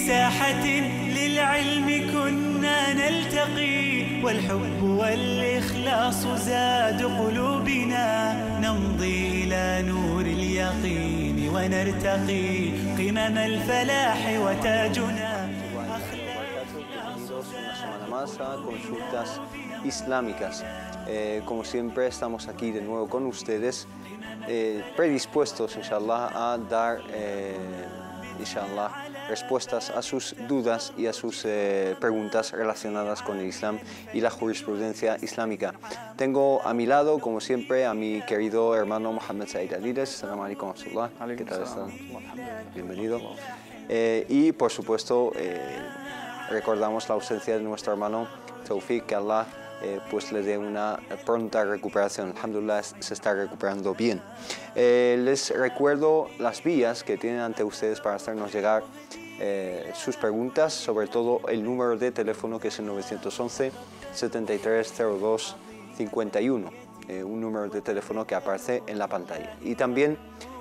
ساحة للعلم كنا نلتقي والحب والإخلاص زاد قلوبنا نمضي إلى نور اليقين ونرتقي قمم الفلاح وتاجنا Más a Consultas Islámicas. Como siempre estamos aquí de nuevo con ustedes, predispuestos inshallah a dar inshallah respuestas a sus dudas y a sus preguntas relacionadas con el Islam y la jurisprudencia islámica. Tengo a mi lado, como siempre, a mi querido hermano Mohammed Said Adiles. Assalamu alaikum wa rahmatullah. ¿Qué tal están? Bienvenido. Y por supuesto, recordamos la ausencia de nuestro hermano Tawfiq, que Allah pues le dé una pronta recuperación. Alhamdulillah, se está recuperando bien. Les recuerdo las vías que tienen ante ustedes para hacernos llegar sus preguntas, sobre todo el número de teléfono, que es el 911 7302 51, un número de teléfono que aparece en la pantalla. Y también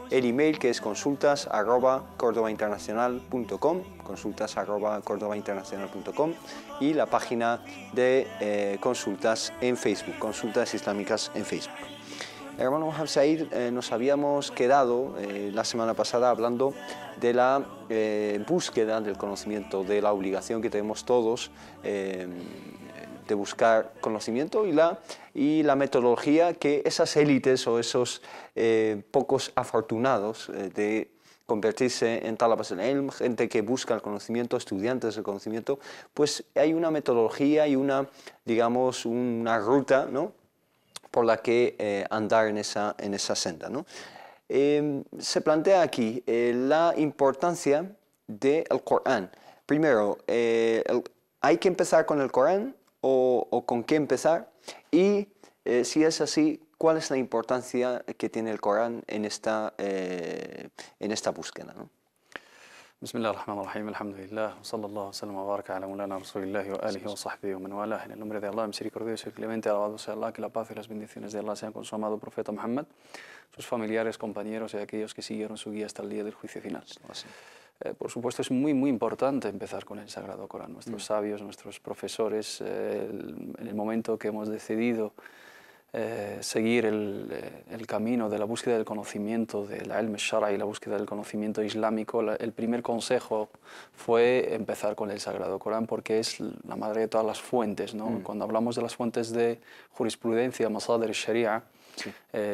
el email, que es consultas@cordobainternacional.com, consultas@cordobainternacional.com, y la página de consultas en Facebook, Consultas Islámicas en Facebook. Hermano Mohammed Said, nos habíamos quedado la semana pasada hablando de la búsqueda del conocimiento, de la obligación que tenemos todos de buscar conocimiento y la metodología que esas élites o esos pocos afortunados de convertirse en talabas al-ilm, gente que busca el conocimiento, estudiantes del conocimiento, pues hay una metodología y digamos, una ruta, ¿no?, por la que andar en esa senda, ¿no? Se plantea aquí la importancia del Corán. Primero, ¿hay que empezar con el Corán o con qué empezar? Y si es así, ¿cuál es la importancia que tiene el Corán en esta búsqueda, ¿no? Bismillah ar-Rahman ar-Rahim, alhamdulillah, sallallahu sallam wa baraka ala mulana rasulillahi wa alihi wa sahbihi wa man walah. En el nombre de Allah, misericordioso y clemente, alabado sea Allah, que la paz y las bendiciones de Allah sean con su amado profeta Muhammad, sus familiares, compañeros y aquellos que siguieron su guía hasta el día del juicio final. Por supuesto, es muy importante empezar con el Sagrado Corán. Nuestros sabios, nuestros profesores, en el momento que hemos decidido seguir el camino de la búsqueda del conocimiento, del ilm al-shara y la búsqueda del conocimiento islámico, el primer consejo fue empezar con el Sagrado Corán, porque es la madre de todas las fuentes, ¿no? Cuando hablamos de las fuentes de jurisprudencia, masadir sharia,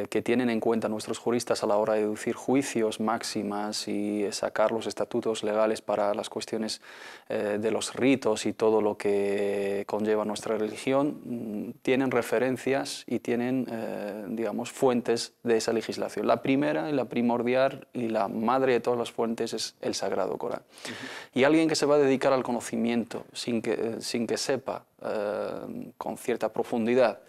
que tienen en cuenta nuestros juristas a la hora de deducir juicios, máximas y sacar los estatutos legales para las cuestiones de los ritos y todo lo que conlleva nuestra religión, tienen referencias y tienen, digamos, fuentes de esa legislación. La primera y la primordial y la madre de todas las fuentes es el Sagrado Corán. Y alguien que se va a dedicar al conocimiento sin que sepa con cierta profundidad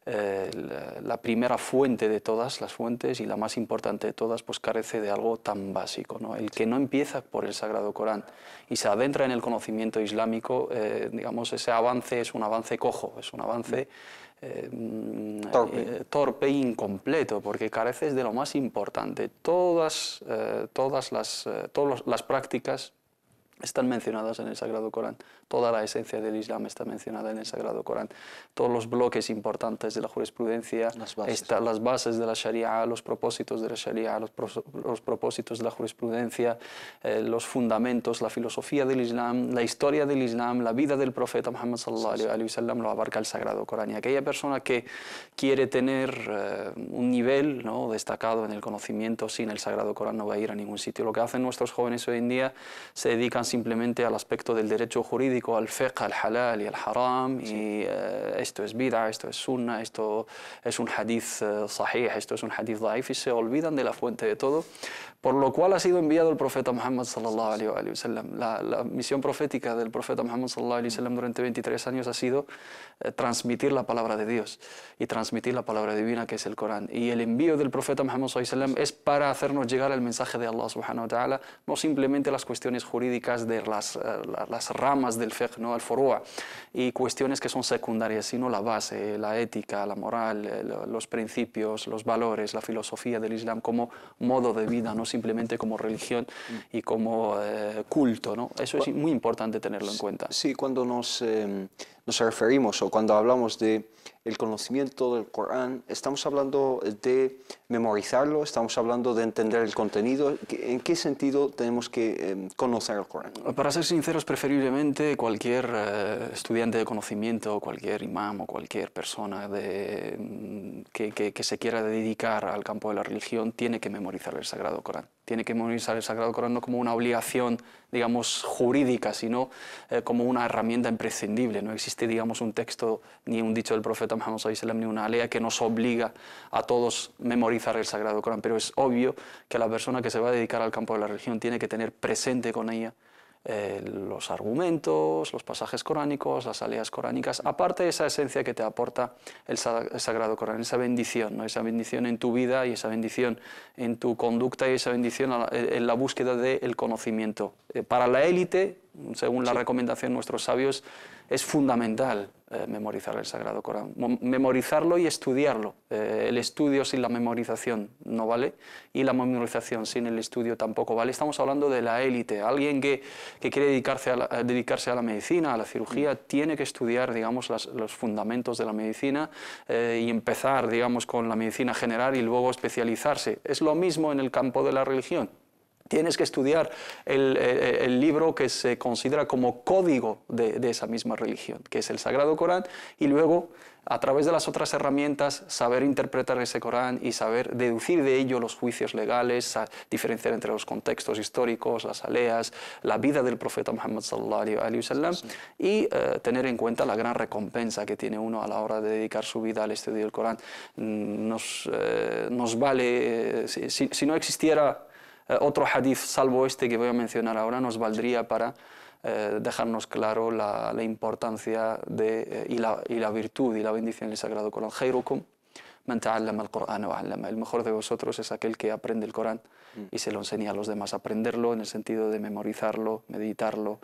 la primera fuente de todas las fuentes y la más importante de todas, pues carece de algo tan básico, ¿no? El que no empieza por el Sagrado Corán y se adentra en el conocimiento islámico, digamos, ese avance es un avance cojo, es un avance torpe e incompleto, porque careces de lo más importante. Todas las prácticas están mencionadas en el Sagrado Corán. Toda la esencia del Islam está mencionada en el Sagrado Corán. Todos los bloques importantes de la jurisprudencia, las bases de la Sharia, los propósitos de la Sharia, los propósitos de la jurisprudencia, los fundamentos, la filosofía del Islam, la historia del Islam, la vida del profeta Muhammad sallallahu alaihi wa sallam, lo abarca el Sagrado Corán. Y aquella persona que quiere tener un nivel, ¿no?, destacado en el conocimiento sin el Sagrado Corán no va a ir a ningún sitio. Lo que hacen nuestros jóvenes hoy en día se dedican simplemente al aspecto del derecho jurídico, al fiqh, al halal y al haram, y esto es bid'a, esto es sunna, esto es un hadith sahih, esto es un hadith daif, y se olvidan de la fuente de todo, por lo cual ha sido enviado el profeta Muhammad sallallahu alaihi wa sallam. La misión profética del profeta Muhammad sallallahu alaihi wa sallam durante 23 años ha sido transmitir la palabra de Dios y transmitir la palabra divina, que es el Corán. Y el envío del profeta Muhammad sallallahu alaihi wa sallam es para hacernos llegar el mensaje de Allah subhanahu wa ta'ala, no simplemente las cuestiones jurídicas técnicas de las ramas del fiqh, ¿no? El furu', y cuestiones que son secundarias, sino la base, la ética, la moral, los principios, los valores, la filosofía del Islam como modo de vida, no simplemente como religión y como culto, ¿no? Eso es muy importante tenerlo en cuenta. Sí, cuando nos referimos o cuando hablamos de el conocimiento del Corán, estamos hablando de memorizarlo, estamos hablando de entender el contenido. ¿En qué sentido tenemos que conocer el Corán? Para ser sinceros, preferiblemente cualquier estudiante de conocimiento, cualquier imam o cualquier persona que se quiera dedicar al campo de la religión tiene que memorizar el Sagrado Corán. Tiene que memorizar el Sagrado Corán no como una obligación, digamos, jurídica, sino como una herramienta imprescindible. No existe, digamos, un texto ni un dicho del profeta Muhammad sallallahu alaihi wasallam ni una ley que nos obliga a todos memorizar el Sagrado Corán. Pero es obvio que la persona que se va a dedicar al campo de la religión tiene que tener presente con ella los argumentos, los pasajes coránicos, las aleas coránicas, aparte de esa esencia que te aporta el Sagrado Corán, esa bendición, ¿no? Esa bendición en tu vida y esa bendición en tu conducta y esa bendición en la búsqueda del conocimiento. Para la élite, según la recomendación de nuestros sabios, es fundamental memorizar el Sagrado Corán, memorizarlo y estudiarlo. El estudio sin la memorización no vale y la memorización sin el estudio tampoco vale. Estamos hablando de la élite, alguien que quiere dedicarse a la medicina, a la cirugía, tiene que estudiar, digamos, los fundamentos de la medicina y empezar, digamos, con la medicina general y luego especializarse. Es lo mismo en el campo de la religión. Tienes que estudiar el libro que se considera como código de esa misma religión, que es el Sagrado Corán, y luego, a través de las otras herramientas, saber interpretar ese Corán y saber deducir de ello los juicios legales, diferenciar entre los contextos históricos, las aleas, la vida del profeta Muhammad sallallahu alaihi wasallam y tener en cuenta la gran recompensa que tiene uno a la hora de dedicar su vida al estudio del Corán. Nos vale, si no existiera otro hadith, salvo este que voy a mencionar ahora, nos valdría para dejarnos claro la importancia y la virtud y la bendición del Sagrado Corán. Khairukum man ta'allama al-Qur'ana wa 'allama. El mejor de vosotros es aquel que aprende el Corán y se lo enseña a los demás. Aprenderlo en el sentido de memorizarlo, meditarlo,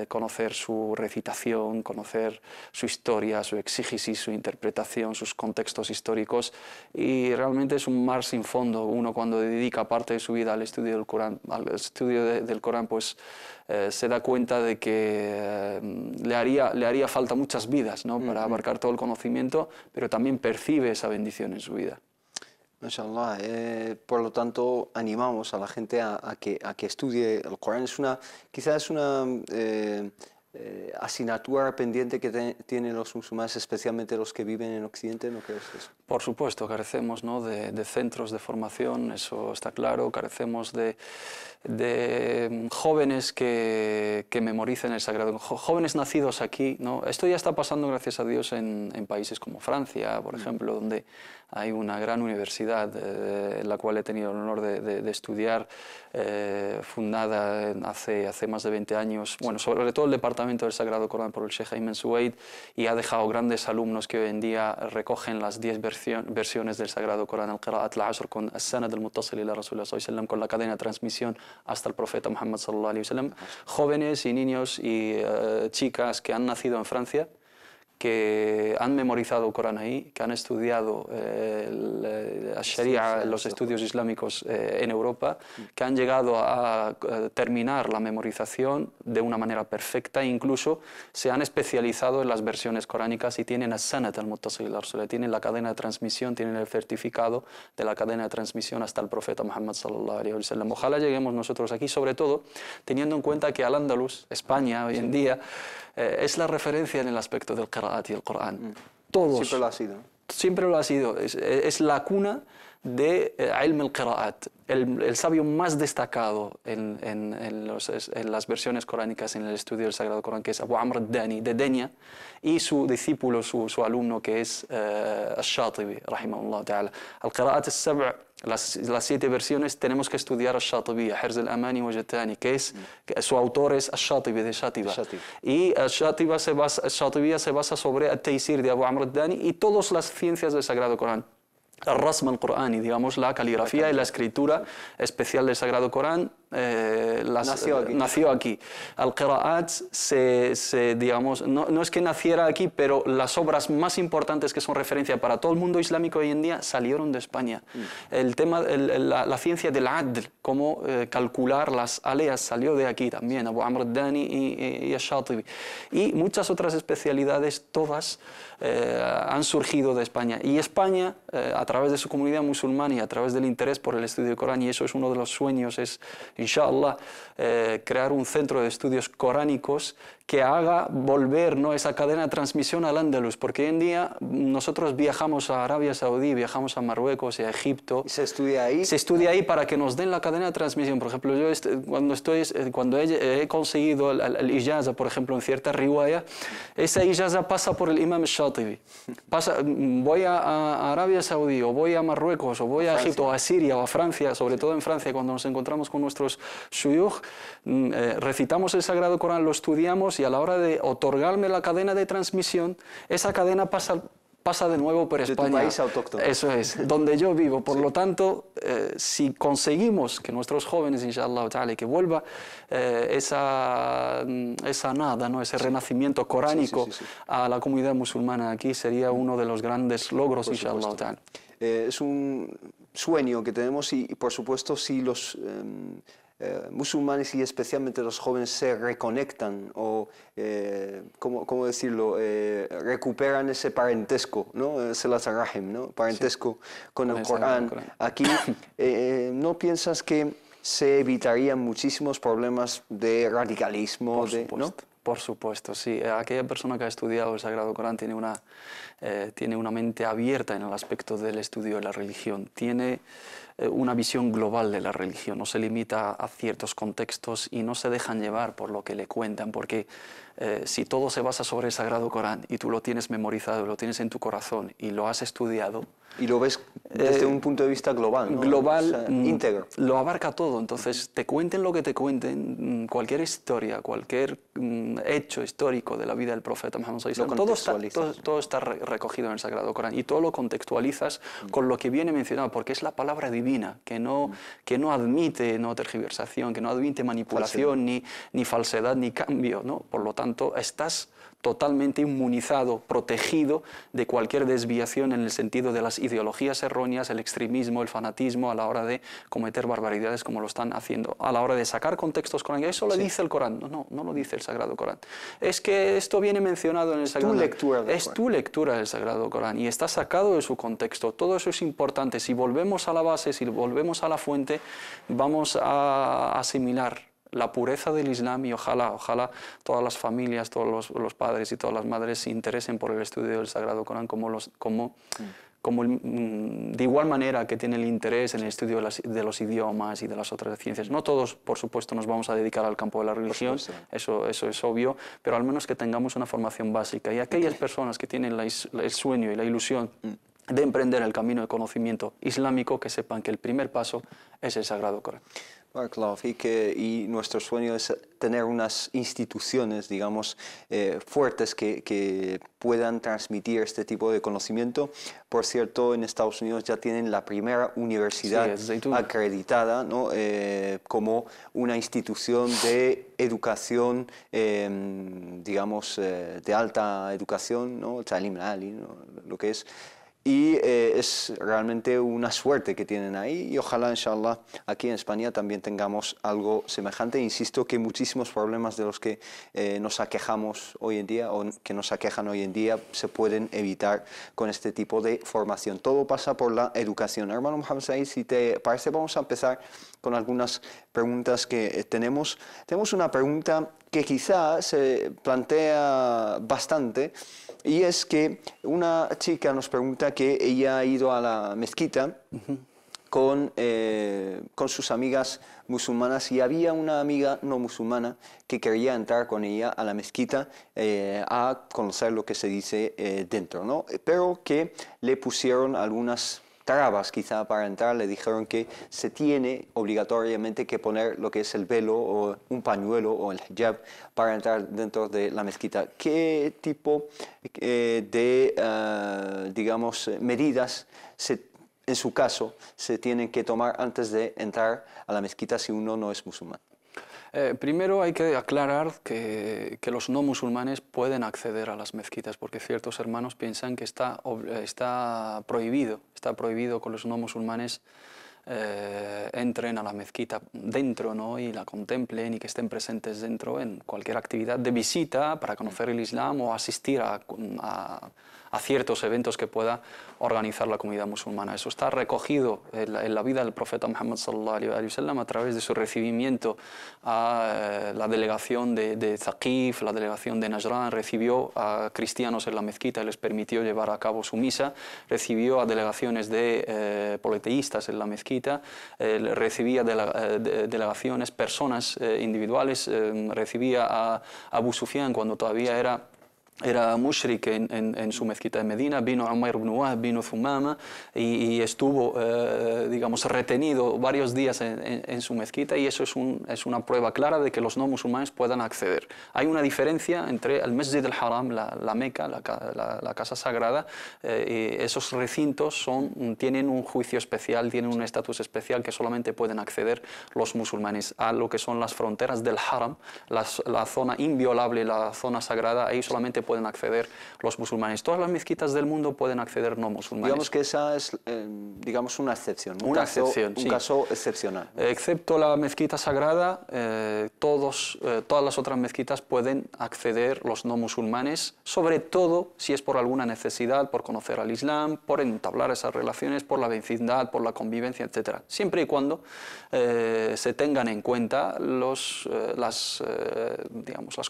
conocer su recitación, conocer su historia, su exégesis, su interpretación, sus contextos históricos. Y realmente es un mar sin fondo. Uno, cuando dedica parte de su vida al estudio del Corán, del Corán, pues se da cuenta de que le haría falta muchas vidas, ¿no? Para abarcar todo el conocimiento, pero también percibe esa bendición en su vida. Mashallah, por lo tanto animamos a la gente a que estudie el Corán. Quizás es una asignatura pendiente que tienen los musulmanes, especialmente los que viven en Occidente, ¿no crees eso? Por supuesto, carecemos, ¿no?, de centros de formación, eso está claro, carecemos de jóvenes que memoricen el Sagrado, jóvenes nacidos aquí, ¿no? Esto ya está pasando, gracias a Dios, en países como Francia, por ejemplo, donde hay una gran universidad en la cual he tenido el honor de estudiar, fundada hace más de 20 años, bueno, sobre todo el departamento del Sagrado Corán por el Sheikh Ayman Suwaid, y ha dejado grandes alumnos que hoy en día recogen las 10 versiones del Sagrado Corán, al-Qira'at al-Ashr, con as-Sanad al-Muttasil ila Rasulullah sallallahu alaihi wasallam, con la cadena de transmisión hasta el profeta Muhammad sallallahu alaihi wasallam. Jóvenes y niños y chicas que han nacido en Francia, que han memorizado el Corán ahí, que han estudiado la Sharia, los estudios islámicos en Europa, que han llegado a terminar la memorización de una manera perfecta, e incluso se han especializado en las versiones coránicas y tienen as-Sanad al-Muttasil ila Rasulullah, tienen la cadena de transmisión, tienen el certificado de la cadena de transmisión hasta el profeta Muhammad sallallahu alaihi wasallam. Ojalá lleguemos nosotros aquí, sobre todo teniendo en cuenta que Al-Ándalus, España, hoy en día, es la referencia en el aspecto del Qira'at y el Corán. Todos. Siempre lo ha sido. Siempre lo ha sido. Es la cuna de Ilm al-Qira'at, el sabio más destacado en las versiones coránicas, en el estudio del Sagrado Corán, que es Abu Amr al-Dani, de Denia, y su discípulo, su alumno, que es al-Shatibi, rahimahullah ta'ala. Al-Qira'at al-Sab', las 7 versiones, tenemos que estudiar al-Shatibi, Hirz al-Amani wa Jatani, que su autor es al-Shatibi, de Shatiba. Y al-Shatibi se basa sobre al-Taysir de Abu Amr al-Dani y todas las ciencias del Sagrado Corán. El Rasm al-Qur'ani, digamos, la caligrafía y la escritura especial del Sagrado Corán, nació aquí. Al-Qira'at, digamos, no es que naciera aquí, pero las obras más importantes que son referencia para todo el mundo islámico hoy en día salieron de España. El tema, la ciencia del adl, cómo calcular las aleas, salió de aquí también, Abu Amr ad-Dani y Ash-Shatibi. Y muchas otras especialidades, todas han surgido de España. Y España, a través de su comunidad musulmana y a través del interés por el estudio del Corán, y eso es uno de los sueños, es, inshallah, crear un centro de estudios coránicos que haga volver, ¿no?, esa cadena de transmisión al Andalus, porque hoy en día nosotros viajamos a Arabia Saudí, viajamos a Marruecos y a Egipto. ¿Y se estudia ahí? Se estudia ahí para que nos den la cadena de transmisión. Por ejemplo, yo cuando he conseguido el ijaza, por ejemplo, en cierta riwaya, esa ijaza pasa por el Imam Shatibi. Voy a Arabia Saudí, o voy a Marruecos, o voy a Egipto, o a Siria, o a Francia, sobre todo en Francia, cuando nos encontramos con nuestros shuyukh, recitamos el Sagrado Corán, lo estudiamos, y a la hora de otorgarme la cadena de transmisión, esa cadena pasa de nuevo por España. De tu país autóctono. Eso es, donde yo vivo. Por lo tanto, si conseguimos que nuestros jóvenes, inshallah ta'ala, que vuelva esa nada, ¿no?, ese renacimiento coránico a la comunidad musulmana aquí, sería uno de los grandes logros, inshallah ta'ala. Es un sueño que tenemos y por supuesto, si los musulmanes y especialmente los jóvenes se reconectan o, ¿cómo decirlo?, recuperan ese parentesco, ¿no?, Silat al-Rahim, ¿no?, parentesco con el Corán. Aquí, ¿no piensas que se evitarían muchísimos problemas de radicalismo? ¿No? Por supuesto, sí. Aquella persona que ha estudiado el Sagrado Corán tiene una mente abierta en el aspecto del estudio de la religión. Tiene una visión global de la religión, no se limita a ciertos contextos y no se dejan llevar por lo que le cuentan, porque si todo se basa sobre el Sagrado Corán y tú lo tienes memorizado, lo tienes en tu corazón y lo has estudiado... Y lo ves desde un punto de vista global, ¿no? Global, o sea, íntegro. Lo abarca todo. Entonces, te cuenten lo que te cuenten, cualquier historia, cualquier hecho histórico de la vida del profeta Muhammad sallallahu alaihi wasallam, todo está recogido en el Sagrado Corán y todo lo contextualizas con lo que viene mencionado, porque es la palabra divina, que no admite tergiversación, que no admite manipulación, ni falsedad, ni cambio, ¿no? Por lo tanto, estás totalmente inmunizado, protegido de cualquier desviación en el sentido de las ideologías erróneas, el extremismo, el fanatismo a la hora de cometer barbaridades como lo están haciendo, a la hora de sacar contextos coránicos. Eso lo dice el Corán, no lo dice el Sagrado Corán. Es que esto viene mencionado en el Sagrado Corán. Es tu lectura del Sagrado Corán y está sacado de su contexto. Todo eso es importante. Si volvemos a la base, si volvemos a la fuente, vamos a asimilar la pureza del Islam y ojalá todas las familias, todos los padres y todas las madres se interesen por el estudio del Sagrado Corán de igual manera que tiene el interés en el estudio de los idiomas y de las otras ciencias. No todos, por supuesto, nos vamos a dedicar al campo de la religión, eso es obvio, pero al menos que tengamos una formación básica. Y aquellas personas que tienen el sueño y la ilusión de emprender el camino de conocimiento islámico, que sepan que el primer paso es el Sagrado Corán. Barakallahu fik, y nuestro sueño es tener unas instituciones, digamos, fuertes que puedan transmitir este tipo de conocimiento. Por cierto, en Estados Unidos ya tienen la primera universidad acreditada, ¿no?, como una institución de educación, digamos, de alta educación, ¿no?, Ta'lim al-Ali, ¿no?, lo que es. Y es realmente una suerte que tienen ahí y ojalá, inshallah, aquí en España también tengamos algo semejante. Insisto que muchísimos problemas de los que nos aquejamos hoy en día o que nos aquejan hoy en día se pueden evitar con este tipo de formación. Todo pasa por la educación. Hermano Mohamed Said, si te parece, vamos a empezar con algunas preguntas que tenemos. Tenemos una pregunta que quizá se plantea bastante, y es que una chica nos pregunta que ella ha ido a la mezquita con sus amigas musulmanas y había una amiga no musulmana que quería entrar con ella a la mezquita a conocer lo que se dice dentro, ¿no? Pero que le pusieron algunas trabas quizá para entrar, le dijeron que se tiene obligatoriamente que poner lo que es el velo o un pañuelo o el hijab para entrar dentro de la mezquita. ¿Qué tipo de, digamos, medidas se en su caso, se tienen que tomar antes de entrar a la mezquita si uno no es musulmán? Primero hay que aclarar que los no musulmanes pueden acceder a las mezquitas, porque ciertos hermanos piensan que está prohibido que los no musulmanes entren a la mezquita dentro, ¿no? Y la contemplen y que estén presentes dentro en cualquier actividad de visita para conocer el Islam o asistir a ciertos eventos que pueda organizar la comunidad musulmana. Eso está recogido en la vida del profeta Muhammad sallallahu alaihi wasallam a través de su recibimiento a la delegación de Thaqif, la delegación de Najran, recibió a cristianos en la mezquita y les permitió llevar a cabo su misa, recibió a delegaciones de politeístas en la mezquita, recibía delegaciones, personas individuales, recibía a Abu Sufyan cuando todavía era mushrik en su mezquita de Medina, vino Umayr ibn Wahb, vino Thumama y estuvo, digamos, retenido varios días en su mezquita, y eso es una prueba clara de que los no musulmanes puedan acceder. Hay una diferencia entre el Masjid al-Haram, la Meca, la casa sagrada, y esos recintos tienen un juicio especial, tienen un estatus especial que solamente pueden acceder los musulmanes. A lo que son las fronteras del Haram, la zona inviolable, la zona sagrada, ahí solamente pueden acceder los musulmanes. Todas las mezquitas del mundo pueden acceder no musulmanes. Digamos que esa es, digamos, una excepción. Un caso excepcional. Excepto la mezquita sagrada, todas las otras mezquitas pueden acceder los no musulmanes, sobre todo si es por alguna necesidad, por conocer al Islam, por entablar esas relaciones, por la vecindad, por la convivencia, etc. Siempre y cuando se tengan en cuenta las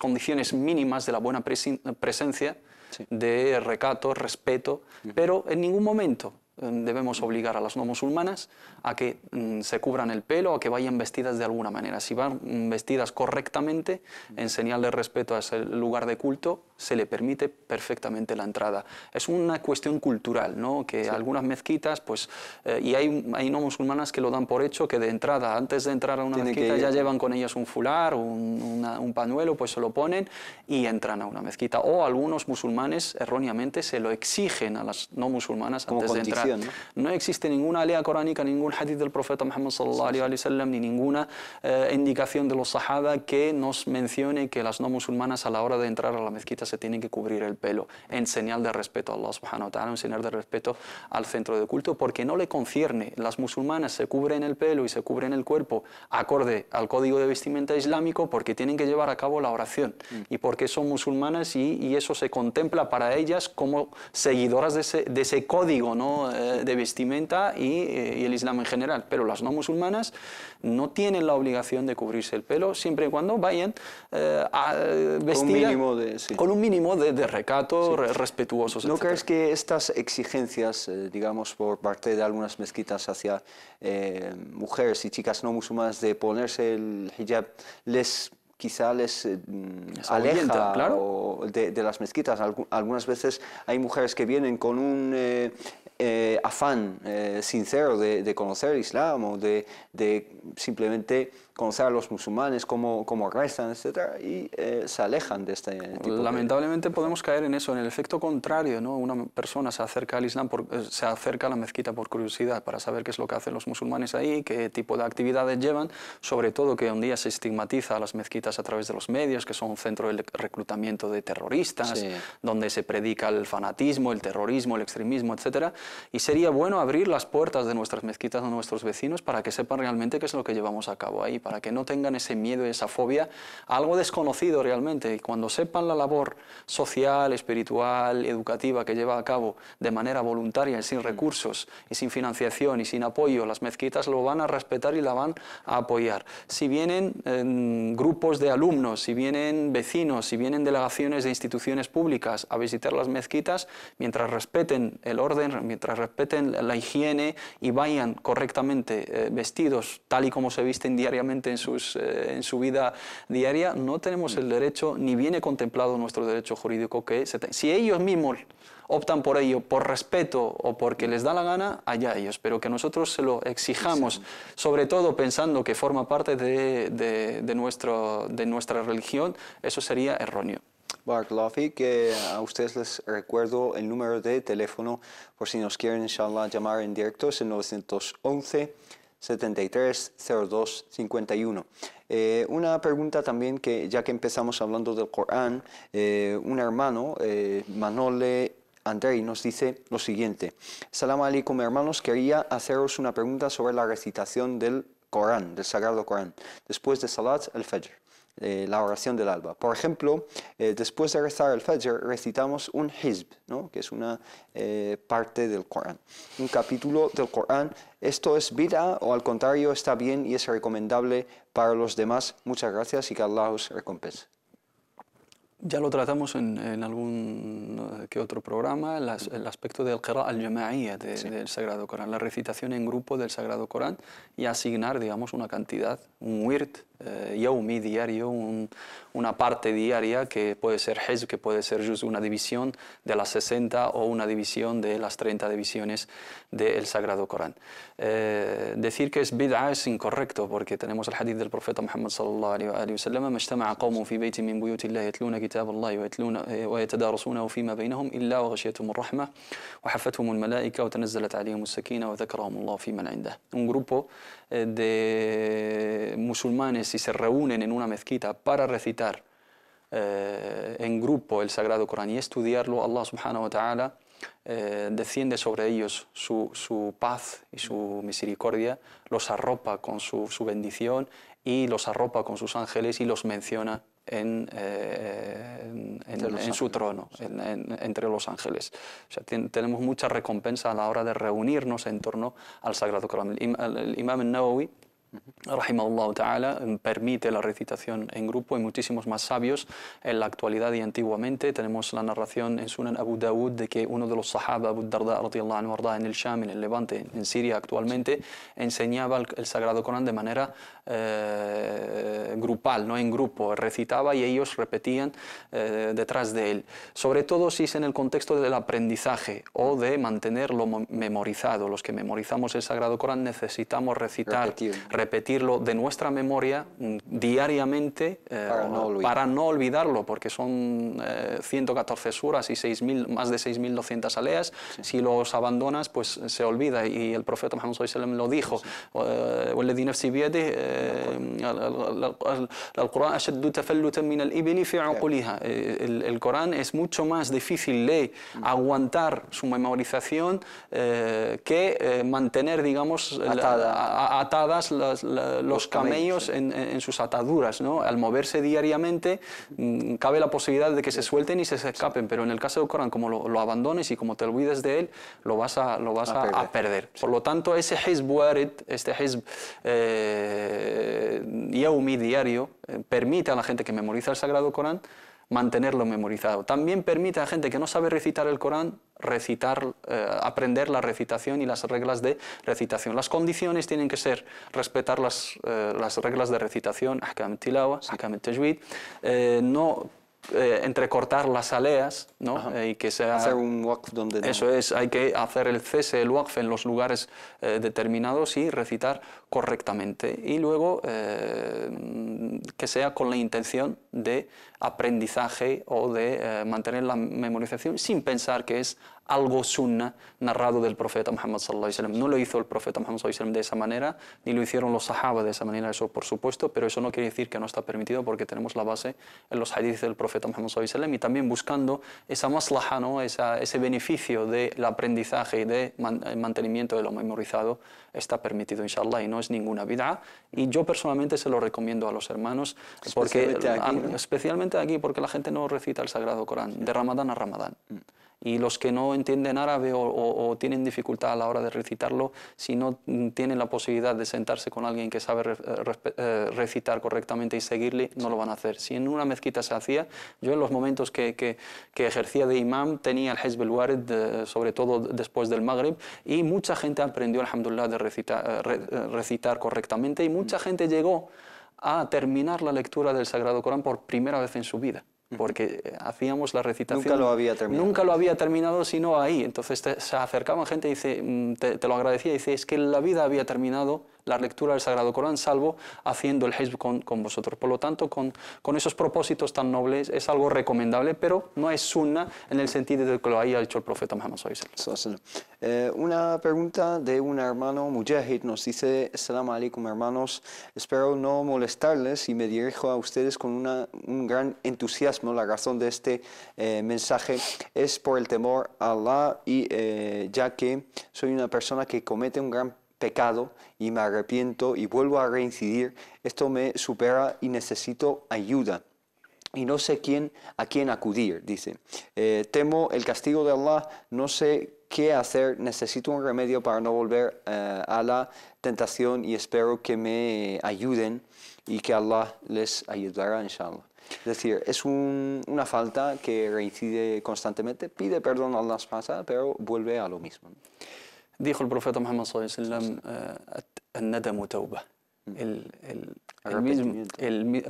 condiciones mínimas de la buena presencia, sí, de recato, respeto, pero en ningún momento debemos obligar a las no musulmanas a que se cubran el pelo, a que vayan vestidas de alguna manera. Si van vestidas correctamente, en señal de respeto a ese lugar de culto, se le permite perfectamente la entrada. Es una cuestión cultural, ¿no? Que sí, algunas mezquitas, pues, y hay no musulmanas que lo dan por hecho, que de entrada, antes de entrar a una mezquita, ya llevan con ellas un fular, un pañuelo, pues se lo ponen y entran a una mezquita. O algunos musulmanes erróneamente se lo exigen a las no musulmanas antes de entrar. No existe ninguna alea coránica, ningún hadith del profeta Muhammad sallallahu alaihi wasallam, ni ninguna indicación de los sahaba que nos mencione que las no musulmanas a la hora de entrar a la mezquita se tienen que cubrir el pelo, en señal de respeto a Allah subhanahu wa ta'ala, en señal de respeto al centro de culto, porque no le concierne. Las musulmanas se cubren el pelo y se cubren el cuerpo acorde al código de vestimenta islámico porque tienen que llevar a cabo la oración y porque son musulmanas y eso se contempla para ellas como seguidoras de ese código, ¿no? De vestimenta y el Islam en general, pero las no musulmanas no tienen la obligación de cubrirse el pelo siempre y cuando vayan vestidas con un mínimo de recato, sí, respetuosos. ¿No crees que estas exigencias, digamos, por parte de algunas mezquitas hacia mujeres y chicas no musulmanas de ponerse el hijab quizá les aleja, claro, de las mezquitas? Algunas veces hay mujeres que vienen con un afán sincero de conocer el Islam o de simplemente conocer a los musulmanes, cómo rezan, etc. Y se alejan de este tipo. Lamentablemente podemos caer en eso, en el efecto contrario, ¿no? Una persona se acerca al Islam, se acerca a la mezquita por curiosidad, para saber qué es lo que hacen los musulmanes ahí, qué tipo de actividades llevan, sobre todo que un día se estigmatiza a las mezquitas a través de los medios, que son un centro de reclutamiento de terroristas, sí, donde se predica el fanatismo, el terrorismo, el extremismo, etc. Y sería bueno abrir las puertas de nuestras mezquitas a nuestros vecinos para que sepan realmente qué es lo que llevamos a cabo ahí, para que no tengan ese miedo y esa fobia a algo desconocido realmente. Y cuando sepan la labor social, espiritual, educativa que lleva a cabo de manera voluntaria y sin recursos y sin financiación y sin apoyo, las mezquitas lo van a respetar y la van a apoyar. Si vienen grupos de alumnos, si vienen vecinos, si vienen delegaciones de instituciones públicas a visitar las mezquitas, mientras respeten el orden, mientras respeten la higiene y vayan correctamente vestidos tal y como se visten diariamente en su vida diaria, no tenemos el derecho, ni viene contemplado nuestro derecho jurídico que si ellos mismos optan por ello, por respeto o porque les da la gana, allá ellos, pero que nosotros se lo exijamos, sí, sobre todo pensando que forma parte de nuestra religión, eso sería erróneo. Barakallahu Fik, a ustedes les recuerdo el número de teléfono por si nos quieren, inshallah, llamar en directo, es el 911 73 02 51. Una pregunta también, que ya que empezamos hablando del Corán, un hermano, Manole Andrei, nos dice lo siguiente: Salam alaikum, hermanos, quería haceros una pregunta sobre la recitación del Corán, del Sagrado Corán, después de Salat al-Fajr, la oración del alba. Por ejemplo, después de rezar el Fajr, recitamos un hizb, ¿no?, que es una parte del Corán, un capítulo del Corán. ¿Esto es bid'a o al contrario está bien y es recomendable para los demás? Muchas gracias y que Allah os recompense. Ya lo tratamos en algún que otro programa, el aspecto del qira'a al-jama'iyya del Sagrado Corán, la recitación en grupo del Sagrado Corán, y asignar, digamos, una cantidad, un wird, yawmi, diario, una parte diaria, que puede ser hizb, que puede ser just una división de las 60 o una división de las 30 divisiones del Sagrado Corán. Decir que es bid'a es incorrecto, porque tenemos el hadith del profeta Muhammad sallallahu alaihi wa sallam: "Majtama'a qawmun fi baytin min buyutillahi yatluna kitab Allah wa yatadarasunahu fima baynahum illa wa ghashiyatuhum ar-rahmah wa hafathum al-malaika wa tanazzalat alayhim as-sakinah wa dhakarahum Allah fi man 'indah." Un grupo de musulmanes, si se reúnen en una mezquita para recitar en grupo el Sagrado Corán y estudiarlo, Allah subhanahu wa ta'ala desciende sobre ellos su paz y su misericordia, los arropa con su bendición y los arropa con sus ángeles y los menciona en su trono, entre los ángeles. O sea, tenemos mucha recompensa a la hora de reunirnos en torno al Sagrado Corán. El Imam al-Nawawi, rahimahullah ta'ala, permite la recitación en grupo. Hay muchísimos más sabios en la actualidad y antiguamente. Tenemos la narración en Sunan Abu Dawud de que uno de los sahaba, Abu Darda radiyallahu anhu, en el Sham, en el Levante, en Siria actualmente, enseñaba el Sagrado Corán de manera grupal, no en grupo, recitaba y ellos repetían detrás de él. Sobre todo si es en el contexto del aprendizaje o de mantenerlo memorizado. Los que memorizamos el Sagrado Corán necesitamos repetirlo de nuestra memoria diariamente para no olvidarlo, porque son 114 suras y más de 6.200 aleas. Sí. Si los abandonas, pues se olvida, y el profeta Muhammad sallallahu alaihi wasallam lo dijo: "Walladhi nafsi biyadihi al-Qur'an ashaddu tafallutan min al-ibli fi uquliha." El Corán es mucho más difícil de aguantar su memorización que mantener, digamos, atadas los camellos en sus ataduras, ¿no? Al moverse diariamente cabe la posibilidad de que se suelten y se escapen, pero en el caso del Corán, como lo abandones y como te olvides de él, lo vas a perder. Por lo tanto, ese hizb warid, este hizb yawmi, diario, permite a la gente que memoriza el Sagrado Corán mantenerlo memorizado. También permite a la gente que no sabe recitar el Corán aprender la recitación y las reglas de recitación. Las condiciones tienen que ser respetar las reglas de recitación, ahkam al-tilawa, ahkam al-tajwid, no entrecortar las aleas, ¿no? Y que sea hacer un waqf donde no. Eso es, hay que hacer el cese, el waqf en los lugares determinados y recitar correctamente. Y luego que sea con la intención de aprendizaje o de mantener la memorización sin pensar que es algo sunna narrado del profeta Muhammad sallallahu alaihi wasallam. No lo hizo el profeta Muhammad sallallahu alaihi wasallam de esa manera, ni lo hicieron los sahaba de esa manera, eso por supuesto, pero eso no quiere decir que no está permitido, porque tenemos la base en los hadiths del profeta Muhammad sallallahu alaihi wasallam, y también buscando esa maslaha, ¿no? ese beneficio del aprendizaje y de mantenimiento de lo memorizado, está permitido, inshallah, y no es ninguna bid'a. Y yo personalmente se lo recomiendo a los hermanos, especialmente aquí, porque la gente no recita el Sagrado Corán de Ramadán a Ramadán. Y los que no entienden árabe o tienen dificultad a la hora de recitarlo, si no tienen la posibilidad de sentarse con alguien que sabe recitar correctamente y seguirle, no lo van a hacer. Si en una mezquita se hacía, yo en los momentos que ejercía de imam tenía el hizb al-warid, sobre todo después del Maghrib, y mucha gente aprendió, alhamdulillah, de recitar correctamente, y mucha gente llegó a terminar la lectura del Sagrado Corán por primera vez en su vida, porque hacíamos la recitación. Nunca lo había terminado, sino ahí. Entonces se acercaba gente y dice, te lo agradecía, y dice, es que la vida había terminado la lectura del Sagrado Corán, salvo haciendo el hizb con vosotros. Por lo tanto, con esos propósitos tan nobles es algo recomendable, pero no es sunna en el sentido de que lo haya hecho el profeta Muhammad sallallahu alaihi wasallam. Una pregunta de un hermano Mujahid nos dice: Assalamu alaikum hermanos, espero no molestarles y me dirijo a ustedes con un gran entusiasmo. La razón de este mensaje es por el temor a Allah y ya que soy una persona que comete un gran pecado y me arrepiento y vuelvo a reincidir, esto me supera y necesito ayuda. Y no sé a quién acudir, dice. Temo el castigo de Allah, no sé qué hacer, necesito un remedio para no volver a la tentación y espero que me ayuden y que Allah les ayudará, inshallah. Es decir, es una falta que reincide constantemente, pide perdón a Allah subhanahu wa ta'ala, pero vuelve a lo mismo. Dijo el profeta Muhammad sallallahu alaihi wasallam: "An-nadamu tawbah".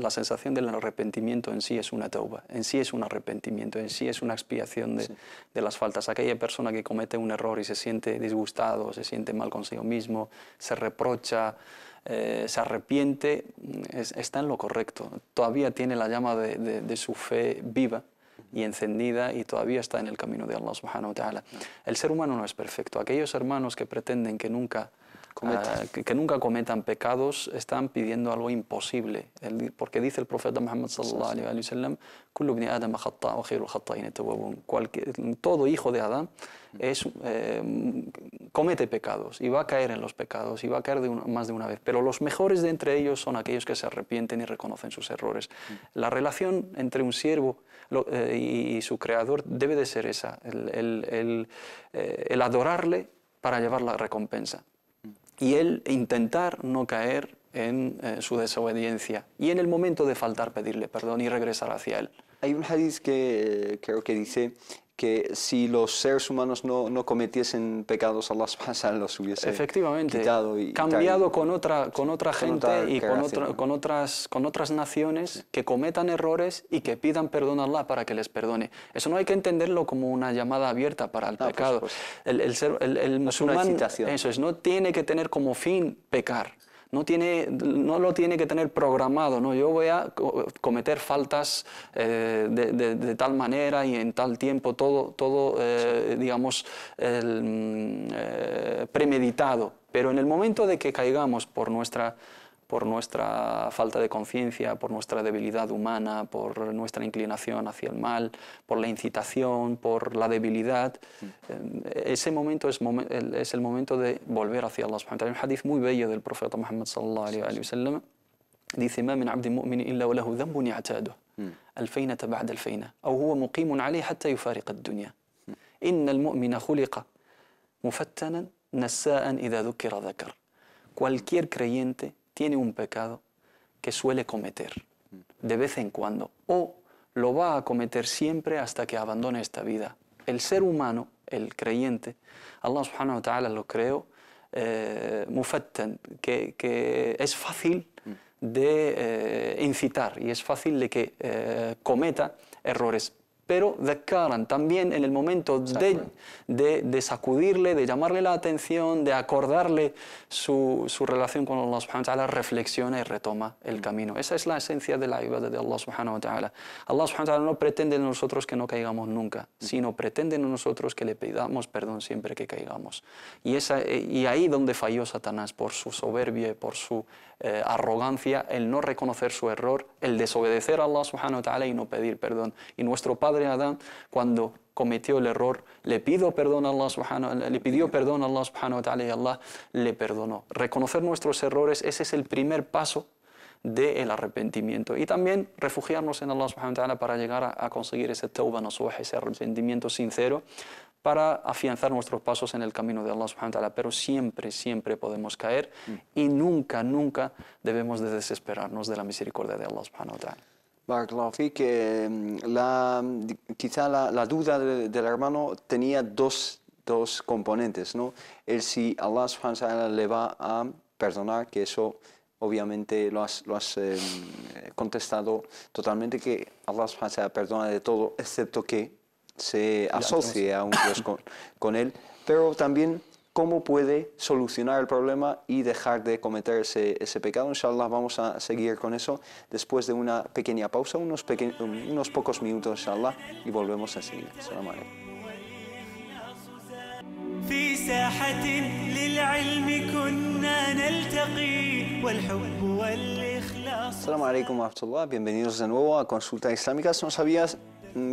La sensación del arrepentimiento en sí es una tauba, en sí es un arrepentimiento, en sí es una expiación de las faltas. Aquella persona que comete un error y se siente disgustado, se siente mal consigo mismo, se reprocha, se arrepiente, está en lo correcto. Todavía tiene la llama de su fe viva y encendida y todavía está en el camino de Allah subhanahu wa ta'ala. El ser humano no es perfecto. Aquellos hermanos que pretenden que nunca cometan pecados están pidiendo algo imposible, porque dice el profeta Muhammad sallallahu alaihi wasallam: "Kullu ibni Adam khata' wa khayrul khata'in at-tawwabun". Todo hijo de Adán comete pecados y va a caer en los pecados y va a caer más de una vez, pero los mejores de entre ellos son aquellos que se arrepienten y reconocen sus errores. La relación entre un siervo y su creador debe de ser esa, el adorarle para llevar la recompensa. Y él intentar no caer en su desobediencia y en el momento de faltar pedirle perdón y regresar hacia él. Hay un hadith que creo que dice que si los seres humanos no cometiesen pecados, Allah subhanahu wa ta'ala los hubiese quitado y cambiado con otra gente y con otras naciones que cometan errores y que pidan perdón a Allah para que les perdone. Eso no hay que entenderlo como una llamada abierta para el pecado. El musulmán, eso es, no tiene que tener como fin pecar. No lo tiene que tener programado, ¿no? Yo voy a cometer faltas de tal manera y en tal tiempo, todo digamos, premeditado. Pero en el momento de que caigamos por nuestra falta de conciencia, por nuestra debilidad humana, por nuestra inclinación hacia el mal, por la incitación, por la debilidad, ese momento es el momento de volver hacia Allah subhanahu wa ta'ala. Hay un hadith muy bello del profeta Muhammad sallallahu alaihi wasallam, dice: "Ma min 'abdin mu'minin illa wa lahu dhanbun ya'taduhu alfaynata ba'da alfayna aw huwa muqimun 'alayhi hatta yufariqa ad-dunya. Inna al-mu'mina khuliqa mufattanan nassa'an idha dhukira dhakar". Cualquier creyente tiene un pecado que suele cometer de vez en cuando o lo va a cometer siempre hasta que abandone esta vida. El ser humano, el creyente, Allah subhanahu wa ta'ala lo creó mufattan, que es fácil de incitar y es fácil de que cometa errores. Pero dhakkaran, también en el momento de sacudirle, de llamarle la atención, de acordarle su relación con Allah subhanahu wa ta'ala, reflexiona y retoma el camino. Esa es la esencia de la ibadah de Allah subhanahu wa ta'ala. Allah subhanahu wa ta'ala no pretende de nosotros que no caigamos nunca, sino pretende de nosotros que le pidamos perdón siempre que caigamos. Y ahí donde falló Satanás, por su soberbia, por su arrogancia, el no reconocer su error, el desobedecer a Allah subhanahu wa ta'ala y no pedir perdón. Y nuestro padre Adán, cuando cometió el error, le pidió perdón a Allah subhanahu wa ta'ala y Allah le perdonó. Reconocer nuestros errores, ese es el primer paso del arrepentimiento. Y también refugiarnos en Allah subhanahu wa ta'ala para llegar a conseguir ese tawbah nasuh, ese arrepentimiento sincero, para afianzar nuestros pasos en el camino de Allah subhanahu wa ta'ala. Pero siempre podemos caer y nunca debemos de desesperarnos de la misericordia de Allah subhanahu wa ta'ala. Barakallahu fik, quizá la duda del hermano tenía dos componentes, ¿no? El si Allah subhanahu wa ta'ala le va a perdonar, que eso obviamente lo has contestado totalmente, que Allah subhanahu wa ta'ala perdona de todo, excepto que se asocie a un Dios con él, pero también cómo puede solucionar el problema y dejar de cometer ese pecado. Inshallah vamos a seguir con eso después de una pequeña pausa, unos pocos minutos inshallah, y volvemos enseguida. Assalamu alaikum. في ساحة للعلم كنا نلتقي والحب والإخلاص. Assalamu alaikum wa rahmatullah, bienvenidos de nuevo a Consulta Islámica. Nos había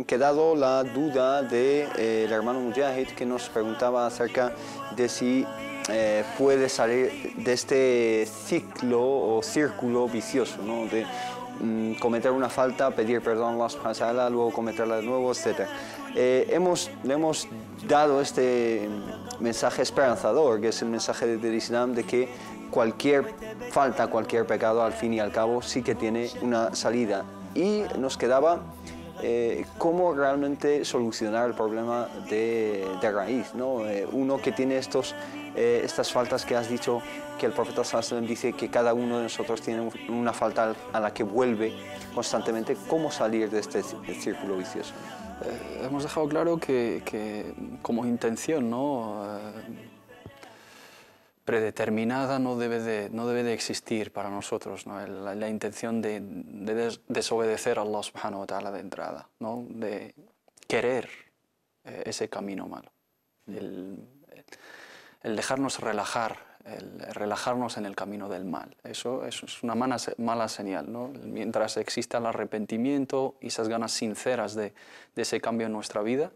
quedado la duda del hermano Mujahid, que nos preguntaba acerca de si puede salir de este ciclo o círculo vicioso, ¿no? De cometer una falta, pedir perdón a Allah subhanahu wa ta'ala, luego cometerla de nuevo, etc. Le hemos dado este mensaje esperanzador, que es el mensaje del Islam, de que cualquier falta, cualquier pecado, al fin y al cabo, sí que tiene una salida. Y nos quedaba cómo realmente solucionar el problema de raíz, ¿no? Uno que tiene estas faltas que has dicho, que el profeta sallallahu alaihi wasallam dice que cada uno de nosotros tiene una falta a la que vuelve constantemente. ¿Cómo salir de este círculo vicioso? Hemos dejado claro que como intención, ¿no? Predeterminada no debe de existir para nosotros, ¿no? La intención de desobedecer a Allah subhanahu wa ta'ala de entrada, ¿no? De querer ese camino malo, el dejarnos relajar, el relajarnos en el camino del mal. Eso es una mala señal, ¿no? Mientras exista el arrepentimiento y esas ganas sinceras de ese cambio en nuestra vida,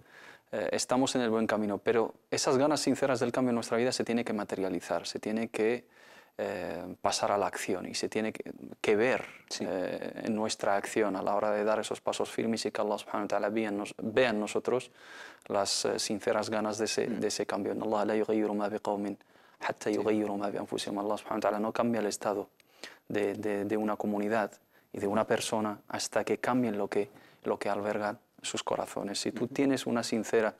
estamos en el buen camino, pero esas ganas sinceras del cambio en nuestra vida se tiene que materializar, se tiene que pasar a la acción y se tiene que ver en nuestra acción a la hora de dar esos pasos firmes y que Allah subhanahu wa ta'ala vea en nosotros las sinceras ganas de ese cambio. Allah la yughayyiru ma biqawmin hatta yughayyiru ma bi anfusihim. Allah subhanahu wa ta'ala no cambia el estado de una comunidad y de una persona hasta que cambien lo que albergan sus corazones. Si tú tienes una sincera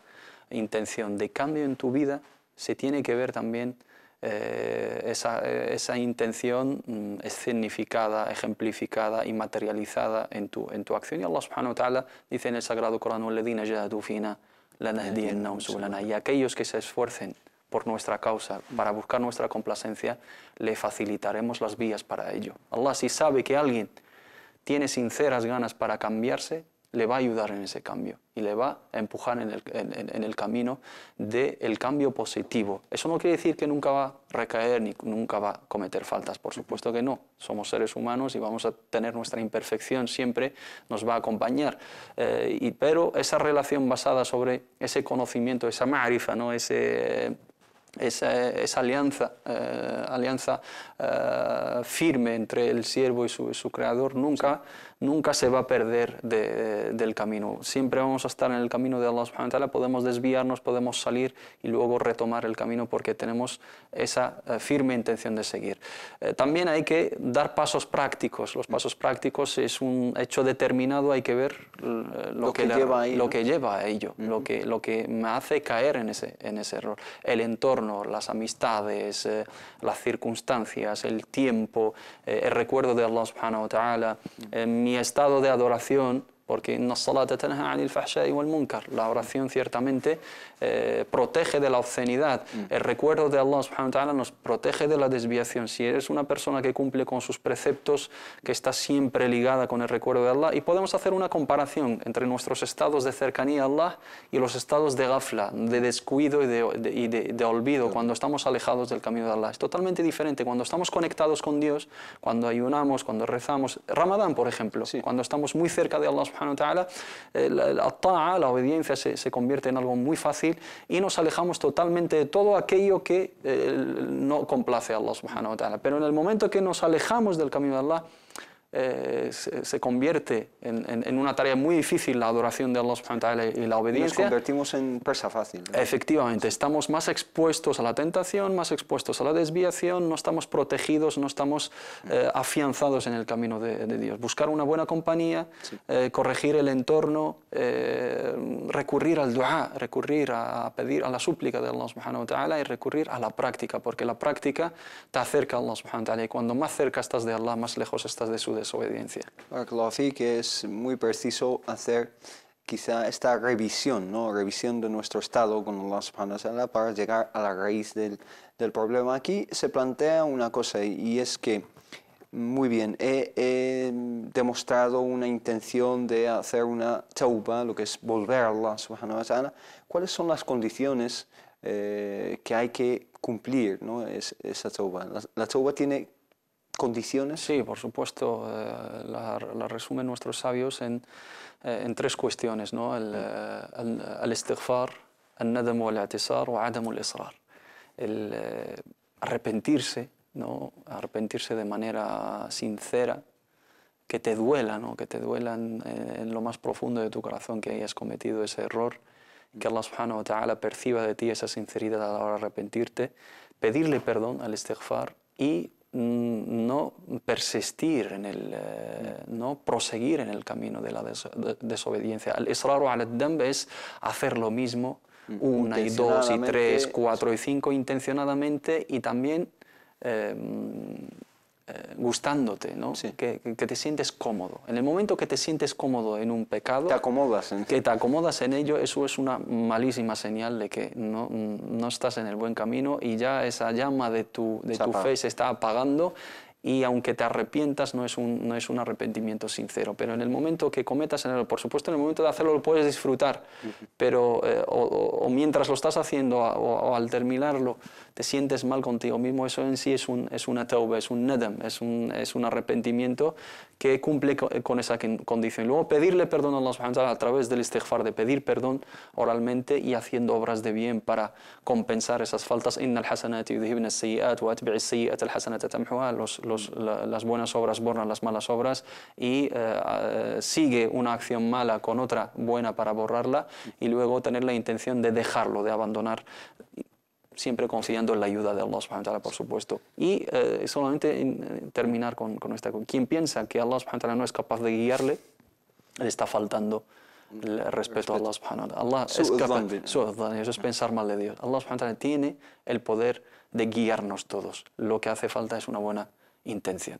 intención de cambio en tu vida, se tiene que ver también esa intención escenificada, ejemplificada y materializada en tu acción. Y Allah subhanahu wa ta'ala dice en el Sagrado Corán: "Walladhina jahadu fina lanahdiyannahum subulana", y aquellos que se esfuercen por nuestra causa, para buscar nuestra complacencia, le facilitaremos las vías para ello. Allah, si sabe que alguien tiene sinceras ganas para cambiarse, le va a ayudar en ese cambio y le va a empujar en el camino del cambio positivo. Eso no quiere decir que nunca va a recaer ni nunca va a cometer faltas, por supuesto que no. Somos seres humanos y vamos a tener nuestra imperfección, siempre nos va a acompañar. Pero esa relación basada sobre ese conocimiento, esa ma'rifa, ¿no? Esa alianza firme entre el siervo y su creador nunca se va a perder del camino. Siempre vamos a estar en el camino de Allah subhanahu wa ta'ala. Podemos desviarnos, podemos salir y luego retomar el camino porque tenemos esa firme intención de seguir. También hay que dar pasos prácticos. Los pasos prácticos es un hecho determinado, hay que ver lo que lleva a ello, lo que me hace caer en ese error. El entorno, las amistades, las circunstancias, el tiempo, el recuerdo de Allah subhanahu wa ta'ala, mi estado de adoración, porque inna as-salata tanha 'anil fahsha'i wal munkar. La oración ciertamente protege de la obscenidad. El recuerdo de Allah subhanahu wa ta'ala nos protege de la desviación. Si eres una persona que cumple con sus preceptos, que está siempre ligada con el recuerdo de Allah, y podemos hacer una comparación entre nuestros estados de cercanía a Allah y los estados de ghafla, de descuido y de olvido, cuando estamos alejados del camino de Allah. Es totalmente diferente cuando estamos conectados con Dios, cuando ayunamos, cuando rezamos. Ramadán, por ejemplo, cuando estamos muy cerca de Allah subhanahu wa ta'ala, la obediencia se convierte en algo muy fácil y nos alejamos totalmente de todo aquello que no complace a Allah subhanahu wa ta'ala. Pero en el momento que nos alejamos del camino de Allah, se convierte en una tarea muy difícil la adoración de Allah subhanahu wa ta'ala y la obediencia. Nos convertimos en presa fácil, ¿no? Efectivamente, estamos más expuestos a la tentación, más expuestos a la desviación, no estamos protegidos, no estamos afianzados en el camino de Dios. Buscar una buena compañía, corregir el entorno, recurrir al dua, recurrir a pedir a la súplica de Allah subhanahu wa ta'ala y recurrir a la práctica, porque la práctica te acerca a Allah subhanahu wa ta'ala y cuando más cerca estás de Allah, más lejos estás de su desobediencia. Barakallahu fik, que es muy preciso hacer quizá esta revisión, ¿no? Revisión de nuestro estado con Allah subhanahu wa ta'ala para llegar a la raíz del problema. Aquí se plantea una cosa y es que, muy bien, he demostrado una intención de hacer una tauba, lo que es volver a Allah subhanahu wa ta'ala. ¿Cuáles son las condiciones que hay que cumplir, ¿no? Esa tauba? ¿La tauba tiene condiciones? Sí, por supuesto. La resumen nuestros sabios en tres cuestiones, ¿no? El istighfar, el nadam wal i'tisar wa adam al israr. El arrepentirse, ¿no? Arrepentirse de manera sincera, que te duela, ¿no? Que te duela en lo más profundo de tu corazón que hayas cometido ese error, que Allah subhanahu wa ta'ala perciba de ti esa sinceridad a la hora de arrepentirte, pedirle perdón al istighfar y no persistir en no proseguir en el camino de la desobediencia. El israr ala al-damb es hacer lo mismo una y dos y tres, cuatro y cinco intencionadamente y también gustándote, ¿no? Sí. Que te sientes cómodo. En el momento que te sientes cómodo en un pecado, te acomodas que te acomodas en ello, eso es una malísima señal de que no estás en el buen camino y ya esa llama de tu fe se está apagando. Y aunque te arrepientas, no es un arrepentimiento sincero. Pero en el momento que cometas en el, por supuesto, en el momento de hacerlo lo puedes disfrutar, pero o mientras lo estás haciendo o al terminarlo te sientes mal contigo mismo, eso en sí es una tauba, es un nadam, es un arrepentimiento que cumple con esa condición. Luego pedirle perdón a Allah subhanahu wa ta'ala a través del istighfar, de pedir perdón oralmente y haciendo obras de bien para compensar esas faltas. Innal hasanati yudhibna as-sayyi'at wa atbi'is sayyi'ata al-hasanata tamhuha. Las buenas obras borran las malas obras y sigue una acción mala con otra buena para borrarla y luego tener la intención de dejarlo, de abandonar, siempre confiando en la ayuda de Allah subhanahu wa ta'ala, por supuesto. Y solamente terminar con esta. Quien piensa que Allah subhanahu wa ta'ala no es capaz de guiarle, le está faltando el respeto a Allah subhanahu wa ta'ala. Allah es capaz, eso es pensar mal de Dios. Allah subhanahu wa ta'ala tiene el poder de guiarnos todos. Lo que hace falta es una buena intención.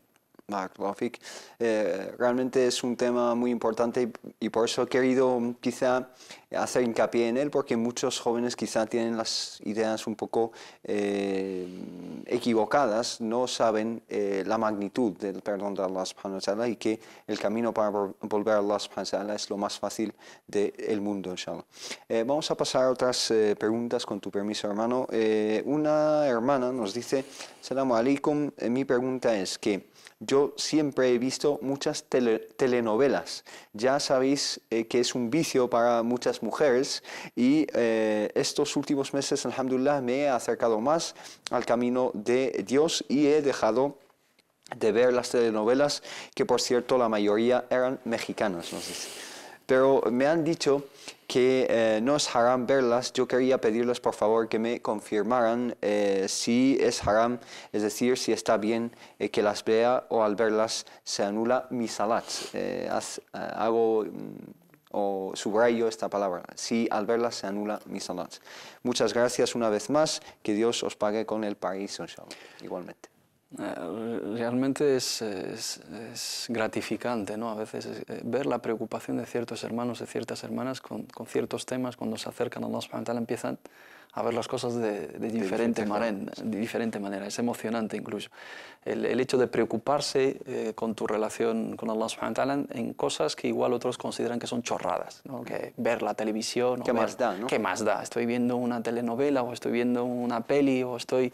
Realmente es un tema muy importante y por eso he querido quizá hacer hincapié en él, porque muchos jóvenes quizá tienen las ideas un poco equivocadas, no saben la magnitud del perdón de Allah subhanahu wa ta'ala y que el camino para volver a Allah subhanahu wa ta'ala es lo más fácil del mundo, inshallah. Vamos a pasar a otras preguntas con tu permiso, hermano. Una hermana nos dice: Assalamu alaikum, mi pregunta es que yo siempre he visto muchas telenovelas. Ya sabéis que es un vicio para muchas mujeres y estos últimos meses, alhamdulillah, me he acercado más al camino de Dios y he dejado de ver las telenovelas, que por cierto la mayoría eran mexicanas, nos dice. Pero me han dicho que no es haram verlas. Yo quería pedirles por favor que me confirmaran si es haram, es decir, si está bien que las vea o al verlas se anula mi salat. Hago o subrayo esta palabra, si al verlas se anula mi salat. Muchas gracias una vez más, que Dios os pague con el paraíso, inshallah, igualmente. Realmente es gratificante, ¿no? A veces ver la preocupación de ciertos hermanos, de ciertas hermanas con ciertos temas. Cuando se acercan a Allah subhanahu wa ta'ala empiezan a ver las cosas de diferente manera. Es emocionante incluso. El hecho de preocuparse con tu relación con Allah subhanahu wa ta'ala en cosas que igual otros consideran que son chorradas, ¿no? Que ver la televisión. ¿Qué más da, no? ¿Qué más da? Estoy viendo una telenovela o estoy viendo una peli o estoy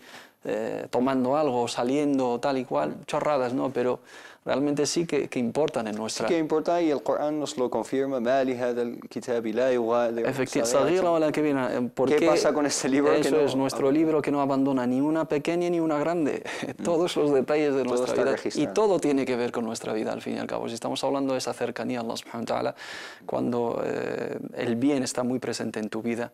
tomando algo, saliendo, tal y cual, chorradas, ¿no? Pero realmente sí que importan en nuestra... Sí que importa y el Corán nos lo confirma. Efectivamente, ¿qué pasa con este libro? Eso es nuestro libro que no abandona ni una pequeña ni una grande. Todos los detalles de nuestra vida. Y todo tiene que ver con nuestra vida, al fin y al cabo. Si estamos hablando de esa cercanía a Allah subhanahu wa ta'ala, cuando el bien está muy presente en tu vida,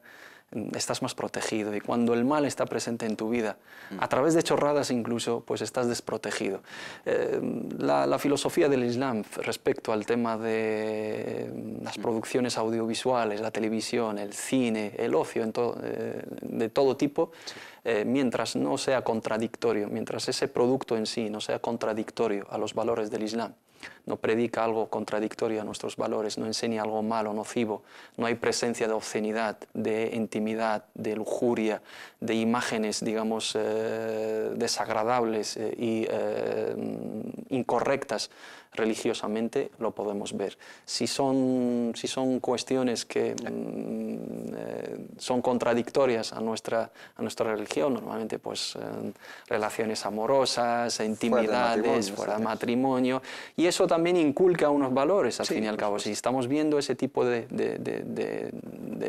estás más protegido, y cuando el mal está presente en tu vida, a través de chorradas incluso, pues estás desprotegido. La filosofía del Islam respecto al tema de las producciones audiovisuales, la televisión, el cine, el ocio de todo tipo, mientras no sea contradictorio, mientras ese producto en sí no sea contradictorio a los valores del Islam, no predica algo contradictorio a nuestros valores, no enseña algo malo, nocivo, no hay presencia de obscenidad, de intimidad, de lujuria, de imágenes, digamos, desagradables y incorrectas religiosamente, lo podemos ver. Si son cuestiones que son contradictorias a nuestra religión, normalmente pues relaciones amorosas, intimidades, fuera de matrimonio, y eso también inculca unos valores al fin y al cabo. Si estamos viendo ese tipo de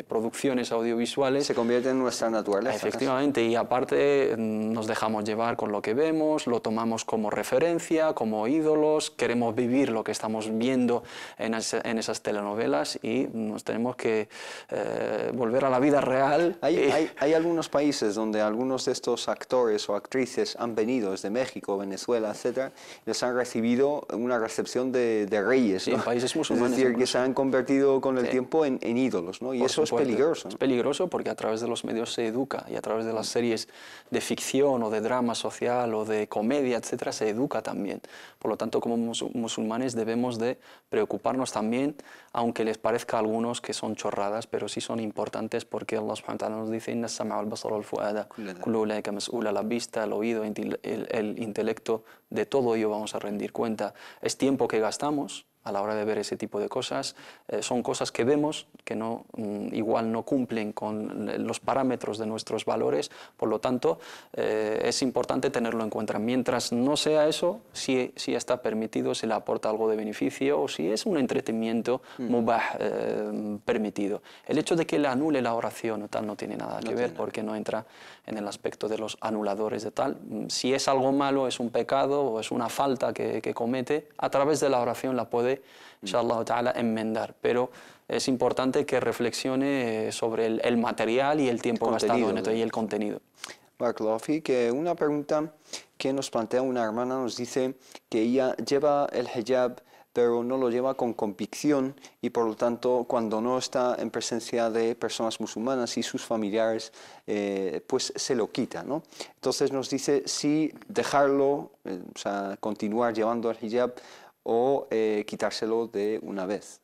producciones audiovisuales, se convierte en nuestra naturaleza. Efectivamente, y aparte nos dejamos llevar con lo que vemos, lo tomamos como referencia, como ídolos, queremos vivir lo que estamos viendo en esas telenovelas y nos tenemos que volver a la vida real. Hay algunos países donde algunos de estos actores o actrices han venido desde México, Venezuela, etcétera, y les han recibido una recepción de reyes, sí, ¿no? En países musulmanes. Es decir, incluso, que se han convertido con el tiempo en ídolos, ¿no? Y por eso supuesto, es peligroso, ¿no? Es peligroso porque a través de los medios se educa y a través de las series de ficción o de drama social o de comedia, etcétera, se educa también. Por lo tanto, como musulmanes debemos de preocuparnos también, aunque les parezca a algunos que son chorradas, pero sí son importantes porque Allah subhanahu wa ta'ala nos dice Inna as-sam'a wal basara wal fu'ada kullu ulaika mas'ula, la vista, el oído, el intelecto, de todo ello vamos a rendir cuenta. Es tiempo que gastamos a la hora de ver ese tipo de cosas, son cosas que vemos que no, igual no cumplen con los parámetros de nuestros valores, por lo tanto es importante tenerlo en cuenta. Mientras no sea eso, si está permitido, si le aporta algo de beneficio o si es un entretenimiento mubah permitido. El hecho de que le anule la oración o tal no tiene nada que ver porque no entra en el aspecto de los anuladores de tal. Si es algo malo, es un pecado o es una falta que comete, a través de la oración la puede inshallah ta'ala enmendar, pero es importante que reflexione sobre el material y el tiempo gastado en esto y el contenido. Barakallahu fik, una pregunta que nos plantea una hermana, nos dice que ella lleva el hijab pero no lo lleva con convicción y por lo tanto cuando no está en presencia de personas musulmanas y sus familiares pues se lo quita, ¿no? Entonces nos dice si dejarlo, o sea, continuar llevando el hijab o quitárselo de una vez.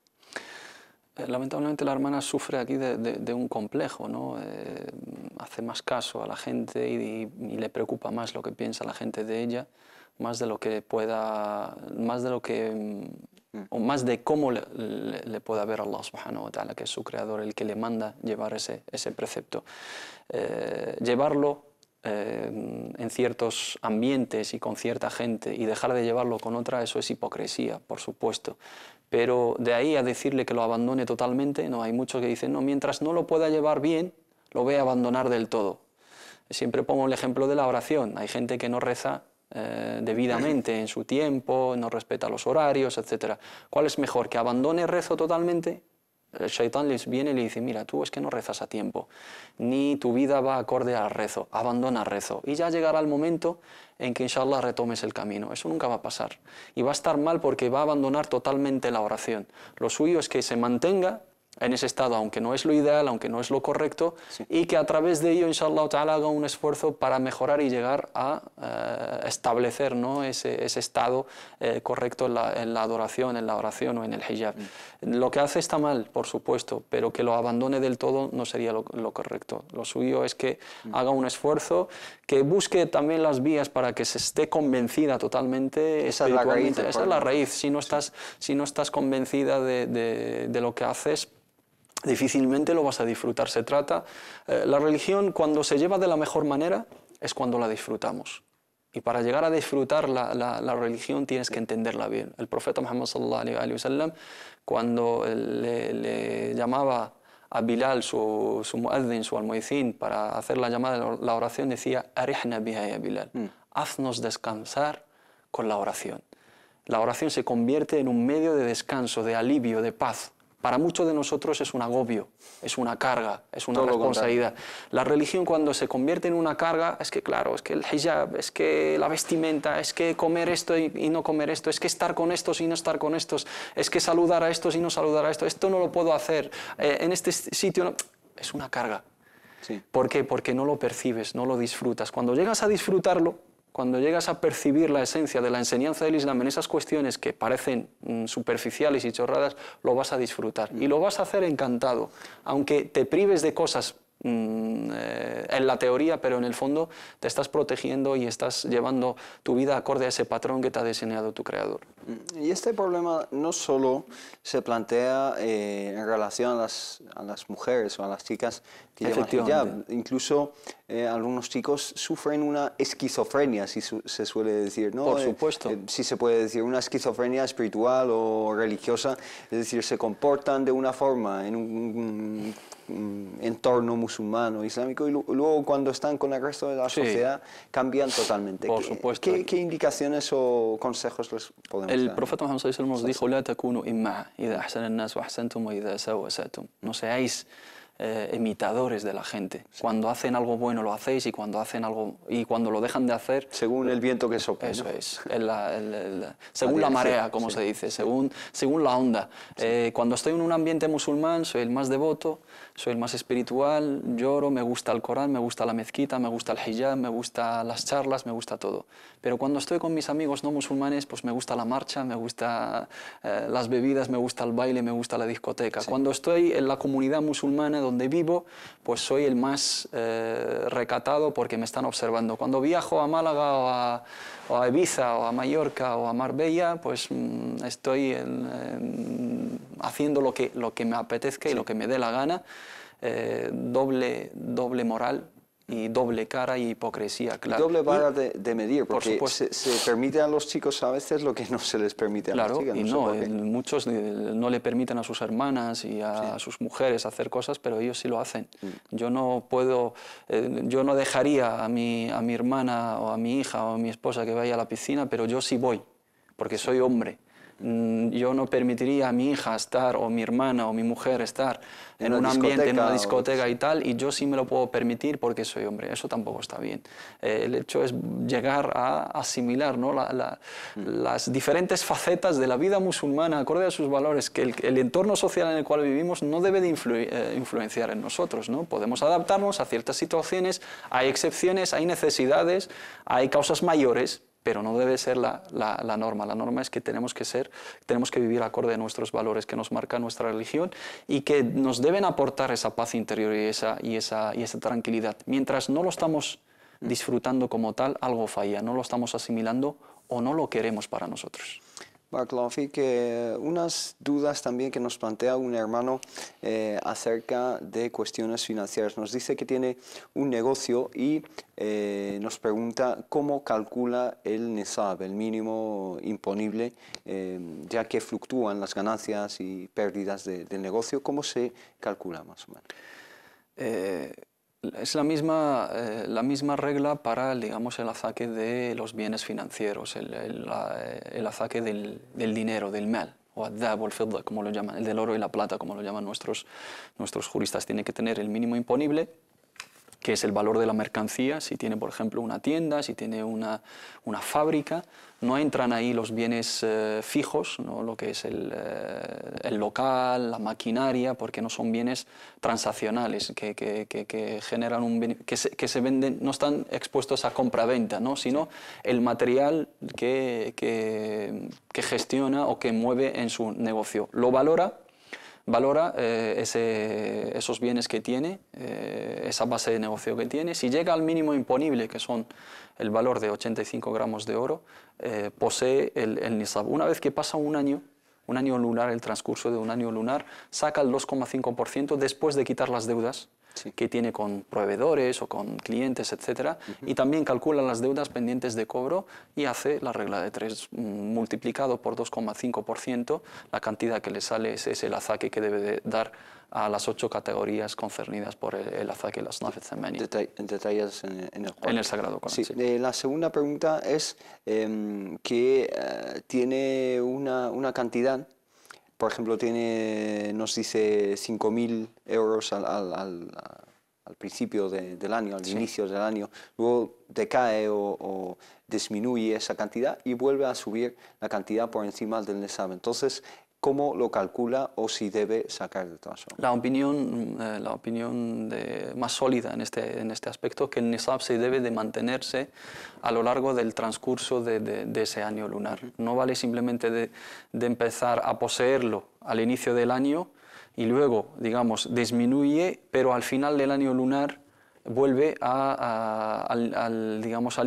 Lamentablemente la hermana sufre aquí de un complejo, ¿no? Hace más caso a la gente y le preocupa más lo que piensa la gente de ella, más de lo que pueda, más de cómo le pueda ver Allah subhanahu wa ta'ala, que es su creador, el que le manda llevar ese precepto. Llevarlo en ciertos ambientes y con cierta gente y dejar de llevarlo con otra, eso es hipocresía, por supuesto. Pero de ahí a decirle que lo abandone totalmente, no, hay muchos que dicen, no, mientras no lo pueda llevar bien, lo voy a abandonar del todo. Siempre pongo el ejemplo de la oración, hay gente que no reza debidamente en su tiempo, no respeta los horarios, etc. ¿Cuál es mejor? ¿Que abandone el rezo totalmente? El shaitán les viene y le dice, mira, tú es que no rezas a tiempo, ni tu vida va acorde al rezo, abandona el rezo. Y ya llegará el momento en que inshallah retomes el camino. Eso nunca va a pasar. Y va a estar mal porque va a abandonar totalmente la oración. Lo suyo es que se mantenga en ese estado, aunque no es lo ideal, aunque no es lo correcto, sí, y que a través de ello, inshallah ta'ala, haga un esfuerzo para mejorar y llegar a establecer, ¿no?, ese estado correcto en la adoración, en la oración o en el hijab. Lo que hace está mal, por supuesto, pero que lo abandone del todo no sería lo correcto. Lo suyo es que haga un esfuerzo, que busque también las vías para que se esté convencida totalmente. Esa es la raíz. Esa es la raíz. Si no estás convencida de lo que haces, difícilmente lo vas a disfrutar. Se trata, la religión cuando se lleva de la mejor manera es cuando la disfrutamos. Y para llegar a disfrutar la religión tienes que entenderla bien. El profeta Muhammad sallallahu alaihi wasallam, cuando le llamaba a Bilal, su muazzin, su almuezzin, para hacer la llamada, la oración, decía, arihna biha ya Bilal, haznos descansar con la oración. La oración se convierte en un medio de descanso, de alivio, de paz. Para muchos de nosotros es un agobio, es una carga, es una responsabilidad. La religión cuando se convierte en una carga, es que claro, es que el hijab, es que la vestimenta, es que comer esto y no comer esto, es que estar con estos y no estar con estos, es que saludar a estos y no saludar a estos, esto no lo puedo hacer, en este sitio no. Es una carga. Sí. ¿Por qué? Porque no lo percibes, no lo disfrutas. Cuando llegas a disfrutarlo, cuando llegas a percibir la esencia de la enseñanza del Islam en esas cuestiones que parecen superficiales y chorradas, lo vas a disfrutar y lo vas a hacer encantado, aunque te prives de cosas en la teoría, pero en el fondo te estás protegiendo y estás llevando tu vida acorde a ese patrón que te ha diseñado tu creador. Y este problema no solo se plantea en relación a las mujeres o a las chicas que llevan hijab, incluso algunos chicos sufren una esquizofrenia, si se suele decir, ¿no? Por supuesto. Si se puede decir, una esquizofrenia espiritual o religiosa, es decir, se comportan de una forma en un entorno musulmán o islámico y luego cuando están con el resto de la sociedad cambian totalmente. Por supuesto. ¿Qué indicaciones o consejos les podemos dar? El profeta Muhammad sallallahu alaihi wasallam nos dijo: "La takunu imma, idha ahsana an-nas wa ahsantum wa idha sa'u asa'tum". No seáis imitadores de la gente. Sí. Cuando hacen algo bueno lo hacéis y cuando hacen algo y cuando lo dejan de hacer según el viento que sopla. Eso es, según la marea, como se dice, según la onda. Sí. Cuando estoy en un ambiente musulmán soy el más devoto, soy el más espiritual, lloro, me gusta el Corán, me gusta la mezquita, me gusta el hijab, me gusta las charlas, me gusta todo. Pero cuando estoy con mis amigos no musulmanes, pues me gusta la marcha, me gusta las bebidas, me gusta el baile, me gusta la discoteca. Sí. Cuando estoy en la comunidad musulmana donde vivo, pues soy el más recatado porque me están observando. Cuando viajo a Málaga o a Ibiza o a Mallorca o a Marbella, pues estoy haciendo lo que me apetezca y lo que me dé la gana. Doble moral y doble cara y hipocresía, claro. Y doble vara de medir, porque se permite a los chicos a veces lo que no se les permite a las chicas. Claro, y muchos no le permiten a sus hermanas y a sus mujeres hacer cosas, pero ellos sí lo hacen. Yo no puedo, yo no dejaría a mi hermana o a mi hija o a mi esposa que vaya a la piscina, pero yo sí voy, porque soy hombre. Yo no permitiría a mi hija estar, o mi hermana o mi mujer estar en un ambiente, en una discoteca y tal, y yo sí me lo puedo permitir porque soy hombre. Eso tampoco está bien. El hecho es llegar a asimilar, ¿no? las diferentes facetas de la vida musulmana acorde a sus valores, que el entorno social en el cual vivimos no debe de influenciar en nosotros, ¿no? Podemos adaptarnos a ciertas situaciones, hay excepciones, hay necesidades, hay causas mayores, pero no debe ser la norma. La norma es que tenemos que vivir acorde a nuestros valores que nos marca nuestra religión y que nos deben aportar esa paz interior y esa tranquilidad. Mientras no lo estamos disfrutando como tal, algo falla, no lo estamos asimilando o no lo queremos para nosotros. Barakallahu fik, unas dudas también que nos plantea un hermano acerca de cuestiones financieras. Nos dice que tiene un negocio y nos pregunta cómo calcula el nisab, el mínimo imponible, ya que fluctúan las ganancias y pérdidas del negocio. ¿Cómo se calcula más o menos? Es la misma regla para, digamos, el azaque de los bienes financieros, el azaque del dinero, del mal, o el fidda, como lo llaman, el del oro y la plata, como lo llaman nuestros juristas. Tiene que tener el mínimo imponible, que es el valor de la mercancía. Si tiene, por ejemplo, una tienda, si tiene una fábrica, no entran ahí los bienes fijos, ¿no? Lo que es el local, la maquinaria, porque no son bienes transaccionales que generan que se venden, no están expuestos a compra-venta, ¿no? Sino el material que gestiona o que mueve en su negocio. Lo valora esos bienes que tiene, esa base de negocio que tiene. Si llega al mínimo imponible, que son el valor de 85 gramos de oro, posee el nisab. Una vez que pasa un año lunar, el transcurso de un año lunar, saca el 2,5% después de quitar las deudas que tiene con proveedores o con clientes, etc. Y también calcula las deudas pendientes de cobro y hace la regla de 3. Multiplicado por 2,5%, la cantidad que le sale es el azaque que debe de dar a las 8 categorías concernidas por el azaque, las nafet zamani. Detalles en el Corán. En el Sagrado Corán, sí. La segunda pregunta es que tiene una cantidad. Por ejemplo, nos dice 5.000 euros al principio del año, al inicio del año, luego decae o disminuye esa cantidad y vuelve a subir la cantidad por encima del nisab. Entonces, cómo lo calcula o si debe sacar de todas formas. La opinión más sólida en este aspecto es que el nisab se debe de mantenerse a lo largo del transcurso de ese año lunar. No vale simplemente de empezar a poseerlo al inicio del año y luego, digamos, disminuye, pero al final del año lunar vuelve al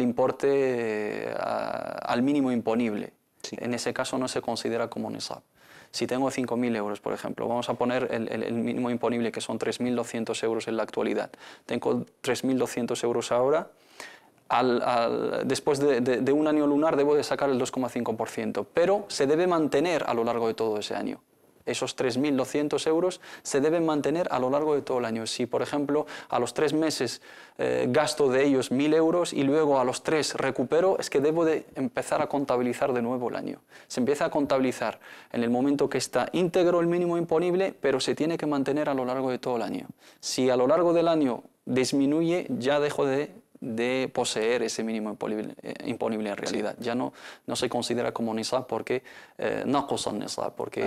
importe, al mínimo imponible. Sí. En ese caso no se considera como nisab. Si tengo 5.000 euros, por ejemplo, vamos a poner el mínimo imponible, que son 3.200 euros en la actualidad. Tengo 3.200 euros ahora. Después de un año lunar debo de sacar el 2,5%, pero se debe mantener a lo largo de todo ese año. Esos 3.200 euros se deben mantener a lo largo de todo el año. Si, por ejemplo, a los 3 meses gasto de ellos 1.000 euros y luego a los 3 recupero, es que debo de empezar a contabilizar de nuevo el año. Se empieza a contabilizar en el momento que está íntegro el mínimo imponible, pero se tiene que mantener a lo largo de todo el año. Si a lo largo del año disminuye, ya dejo de poseer ese mínimo imponible en realidad. Sí. Ya no se considera como nisab porque naqasa nisab, porque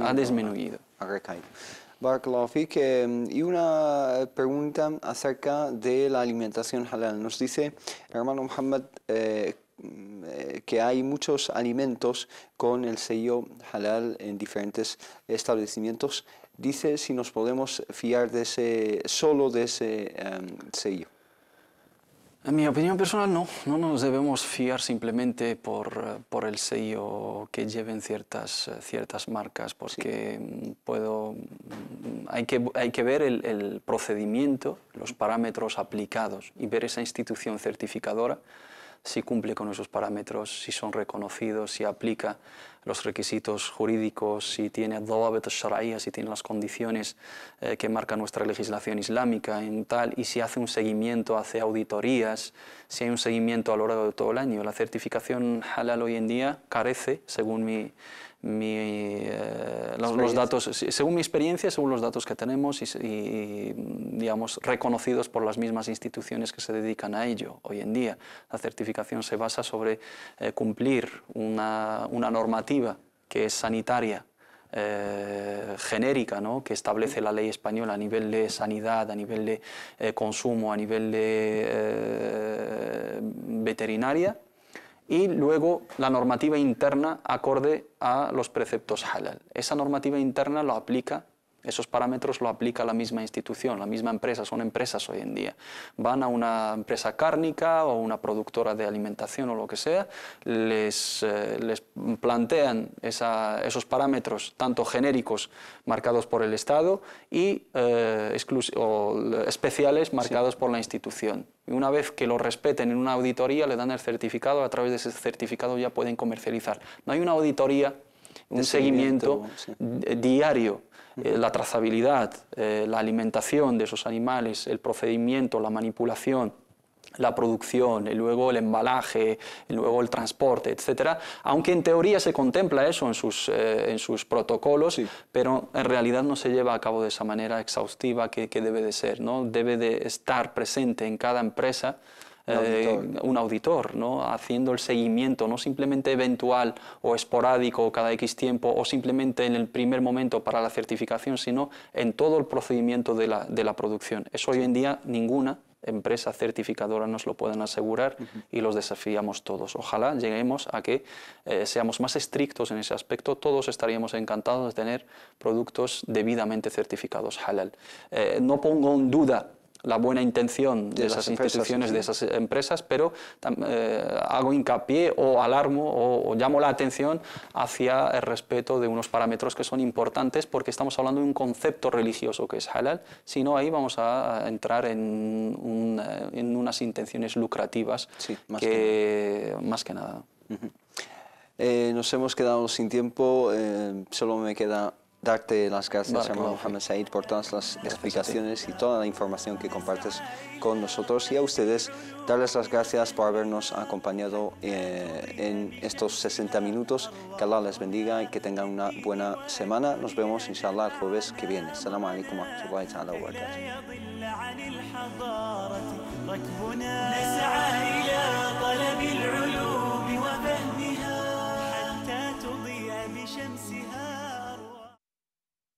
ha disminuido. Ha recaído. Barakallahu Fik. Y una pregunta acerca de la alimentación halal. Nos dice el hermano Muhammad que hay muchos alimentos con el sello halal en diferentes establecimientos. Dice si nos podemos fiar solo de ese sello. En mi opinión personal, no nos debemos fiar simplemente por el sello que lleven ciertas marcas, porque hay que ver el procedimiento, los parámetros aplicados y ver esa institución certificadora si cumple con esos parámetros, si son reconocidos, si aplica los requisitos jurídicos, si tiene dawabit al-shar'iyya, si tiene las condiciones que marca nuestra legislación islámica en tal, y si hace un seguimiento, hace auditorías, si hay un seguimiento a lo largo de todo el año. La certificación halal hoy en día carece, según los datos, según mi experiencia, según los datos que tenemos y digamos, reconocidos por las mismas instituciones que se dedican a ello hoy en día. La certificación se basa sobre cumplir una normativa que es sanitaria, genérica, ¿no?, que establece la ley española a nivel de sanidad, a nivel de consumo, a nivel de veterinaria, y luego la normativa interna acorde a los preceptos halal. Esa normativa interna lo aplica, esos parámetros lo aplica la misma institución, la misma empresa, son empresas hoy en día. Van a una empresa cárnica o una productora de alimentación o lo que sea, les plantean esos parámetros tanto genéricos marcados por el Estado y especiales marcados por la institución. Y una vez que lo respeten en una auditoría, le dan el certificado, a través de ese certificado ya pueden comercializar. No hay una auditoría, un seguimiento diario. La trazabilidad, la alimentación de esos animales, el procedimiento, la manipulación, la producción, y luego el embalaje, y luego el transporte, etcétera. Aunque en teoría se contempla eso en sus protocolos, sí, pero en realidad no se lleva a cabo de esa manera exhaustiva que debe de ser, ¿no? Debe de estar presente en cada empresa un auditor, ¿no?, haciendo el seguimiento, no simplemente eventual o esporádico cada X tiempo o simplemente en el primer momento para la certificación, sino en todo el procedimiento de la producción. Eso hoy en día ninguna empresa certificadora nos lo pueden asegurar y los desafiamos todos. Ojalá lleguemos a que seamos más estrictos en ese aspecto. Todos estaríamos encantados de tener productos debidamente certificados halal. No pongo en duda la buena intención de esas instituciones, de esas empresas, pero hago hincapié o alarmo o llamo la atención hacia el respeto de unos parámetros que son importantes, porque estamos hablando de un concepto religioso que es halal. Si no, ahí vamos a entrar en unas intenciones lucrativas, sí, más que nada. Nos hemos quedado sin tiempo, solo me queda darte las gracias, hermano Mohamed Said, por todas las explicaciones y toda la información que compartes con nosotros, y a ustedes darles las gracias por habernos acompañado en estos 60 minutos. Que Allah les bendiga y que tengan una buena semana. Nos vemos inshallah el jueves que viene. Assalamu alaikum wa rahmatullahi ta'ala wa barakatuh.